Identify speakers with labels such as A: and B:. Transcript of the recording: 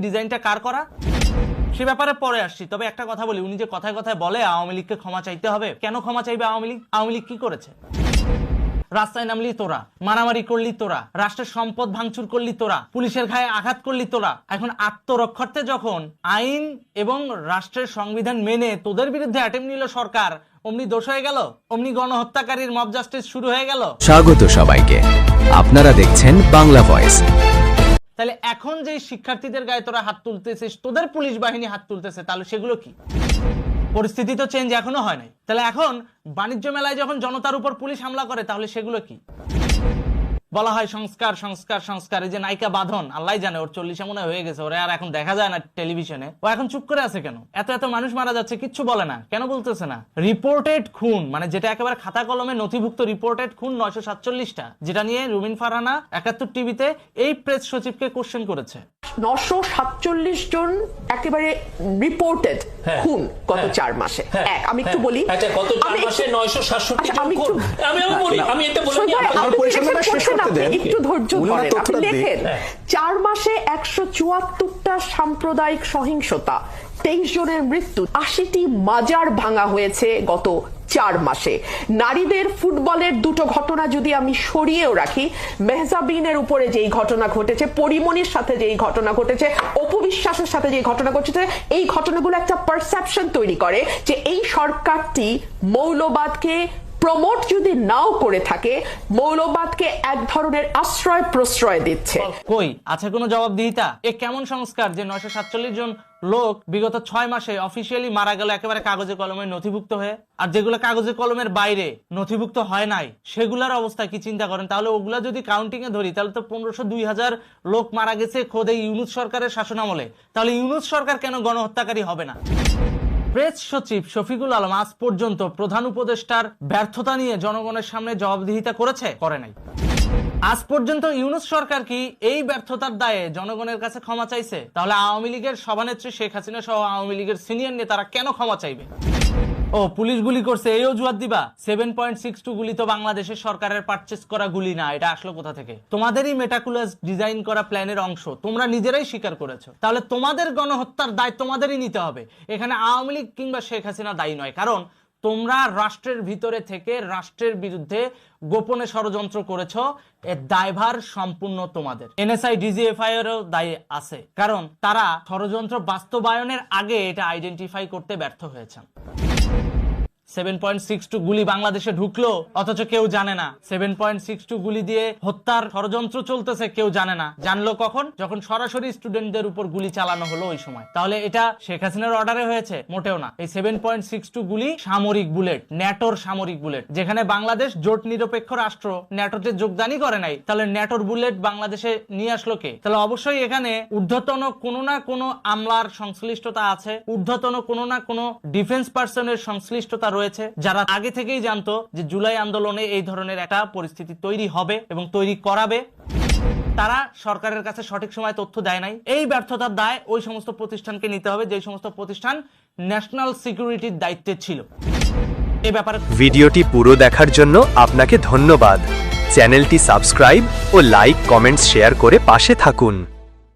A: ডিজাইনটা কার করা সে ব্যাপারে পরে আসছি। তবে একটা কথা বলি, উনি যে কথায় কথায় বলে আওয়ামী লীগকে ক্ষমা চাইতে হবে, কেন ক্ষমা চাইবে আওয়ামী লীগ? আওয়ামী লীগ কি করেছে? রাস্তায় নামলি তোরা, মারামারি করলি তোরা, রাষ্ট্রের সম্পদ ভাঙচুর করলি তোরা, পুলিশের গায়ে আঘাত করলি তোরা। এখন আত্মরক্ষার্থে যখন আইন এবং রাষ্ট্রের সংবিধান মেনে তোদের বিরুদ্ধে অ্যাটেম্প নিল সরকার, অমনি দোষ হয়ে গেল, অমনি গণহত্যাকারীর মব জাস্টিস শুরু হয়ে গেল।
B: স্বাগত সবাইকে, আপনারা দেখছেন বাংলা ভয়েস।
A: তাহলে এখন যে শিক্ষার্থীদের গায়ে তোরা হাত তুলতেছিস, তোদের পুলিশ বাহিনী হাত তুলতেছে, তাহলে সেগুলো কি? পরিস্থিতি তো চেঞ্জ এখনো হয় নাই। তাহলে এখন বাণিজ্য মেলায় যখন জনতার উপর পুলিশ হামলা করে, তাহলে সেগুলো কি? বলা হয় সংস্কার সংস্কার সংস্কার। এই যে নায়িকা বাঁধন, আল্লাহ জানে ওর 40 মনে হয়ে গেছে, ওরে আর এখন দেখা যায় না টেলিভিশনে। ও এখন চুপ করে আছে কেন? এত এত মানুষ মারা যাচ্ছে, কিচ্ছু বলে না কেন? বলতেছে না রিপোর্টেড খুন, মানে যেটা একেবারে খাতা কলমে নথিভুক্ত রিপোর্টেড খুন 947টা, যেটা নিয়ে রুমিন ফারহানা 71 টিভিতে এই প্রেস সচিবকে কোশ্চেন করেছে।
C: 947 জন একেবারে রিপোর্টেড খুন গত 4 মাসে। আমি একটু বলি,
D: গত 4 মাসে 967 জন খুন। আমি এটা বলি,
C: একটু ধৈর্য ধরেন। আপনি লেখেন 4 মাসে 174টা সাম্প্রদায়িক সহিংসতা, 23 জনের মৃত্যু, 80টি মাজার ভাঙা হয়েছে গত 4 মাসে। নারীদের ফুটবলের দুটো ঘটনা যদি আমি সরিয়েও রাখি, মেহজাবিনের উপরে যেই ঘটনা ঘটেছে, পরিমণির সাথে যেই ঘটনা ঘটেছে, অপবিশ্বাসের সাথে যেই ঘটনা ঘটেছে, এই ঘটনাগুলো একটা পারসেপশন তৈরি করে যে এই সরকারটি মৌলবাদকে প্রমোট যদি নাও করে থাকে, মৌলবাদকে এক ধরনের আশ্রয় প্রশ্রয় দিচ্ছে।
A: কই আছে কোনো জবাবদিহিতা? এ কেমন সংস্কার যে 947 জন লোক বিগত 6 মাসে অফিসিয়ালি মারা গেল একেবারে কাগজে কলমে নথিভুক্ত হয়ে, আর যেগুলো কাগজে কলমের বাইরে নথিভুক্ত হয় নাই সেগুলোর অবস্থা কি চিন্তা করেন? তাহলে ওগুলা যদি কাউন্টিং এ ধরি, তাহলে তো 1500-2000 লোক মারা গেছে খোদ এই ইউনূস সরকারের শাসনামলে। তাহলে ইউনূস সরকার কেন গণহত্যাকারী হবে না? প্রেস সচিব শফিকুল আলম আজ পর্যন্ত প্রধান উপদেষ্টার ব্যর্থতা নিয়ে জনগণের সামনে জবাবদিহিতা করেছে? করে নাই। আজ পর্যন্ত ইউনূস সরকার কি এই ব্যর্থতার দায়ে জনগণের কাছে ক্ষমা চাইছে? তাহলে আওয়ামী লীগের সভানেত্রী শেখ হাসিনা সহ আওয়ামী লীগের সিনিয়র নেতারা কেন ক্ষমা চাইবে? ও পুলিশ গুলি করছে এই অজুহাত দিবা? 7.62 গুলি তো বাংলাদেশের সরকারের পারচেজ করা গুলি না, এটা আসলো কোথা থেকে? তোমাদেরই মেটাকুলাস ডিজাইন করা প্ল্যানের অংশ, তোমরা নিজেরাই স্বীকার করেছো। তাহলে তোমাদের গণহত্যার দায় তোমাদেরই নিতে হবে। এখানে আওয়ামী লীগ কিংবা শেখ হাসিনা দায়ী নয়, কারণ তোমরা রাষ্ট্রের ভিতরে থেকে রাষ্ট্রের বিরুদ্ধে গোপনে ষড়যন্ত্র করেছো। এর দায়ভার সম্পূর্ণ তোমাদের। এনএসআই ডিজিএফআই এরও দায়ী আছে, কারণ তারা ষড়যন্ত্র বাস্তবায়নের আগে এটা আইডেন্টিফাই করতে ব্যর্থ হয়েছে। 7.62 গুলি বাংলাদেশে ঢুকলো অথচ কেউ জানে না। 7.62 গুলি দিয়ে হত্যার ষড়যন্ত্র চলতেছে, কেউ জানে না। জানলো কখন? যখন সরাসরি স্টুডেন্টদের উপর গুলি চালানো হলো ওই সময়। তাহলে এটা শেখ হাসিনার অর্ডারে হয়েছে? মোটেও না। এই 7.62 গুলি সামরিক বুলেট, ন্যাটোর সামরিক বুলেট, যেখানে বাংলাদেশ জোট নিরপেক্ষ রাষ্ট্র, ন্যাটোতে যোগদানই করে নাই। তাহলে ন্যাটোর বুলেট বাংলাদেশে নিয়ে আসলো কে? তাহলে অবশ্যই এখানে ঊর্ধ্বতন কোনো না কোনো আমলার সংশ্লিষ্টতা আছে, ঊর্ধ্বতন কোনো না কোনো ডিফেন্স পার্সনের সংশ্লিষ্টতা রয়েছে, যারা আগে থেকেই জানতো যে জুলাই আন্দোলনে এই ধরনের একটা পরিস্থিতি তৈরি হবে এবং তৈরি করাবে। তারা সরকারের কাছে সঠিক সময় তথ্য দেয় নাই। এই ব্যর্থতার দায় ওই সমস্ত প্রতিষ্ঠানকে নিতে হবে যে সমস্ত প্রতিষ্ঠান ন্যাশনাল সিকিউরিটির দায়িত্বে ছিল। এই ব্যাপারে
B: ভিডিওটি পুরো দেখার জন্য আপনাকে ধন্যবাদ। চ্যানেলটি সাবস্ক্রাইব ও লাইক, কমেন্টস, শেয়ার করে পাশে থাকুন।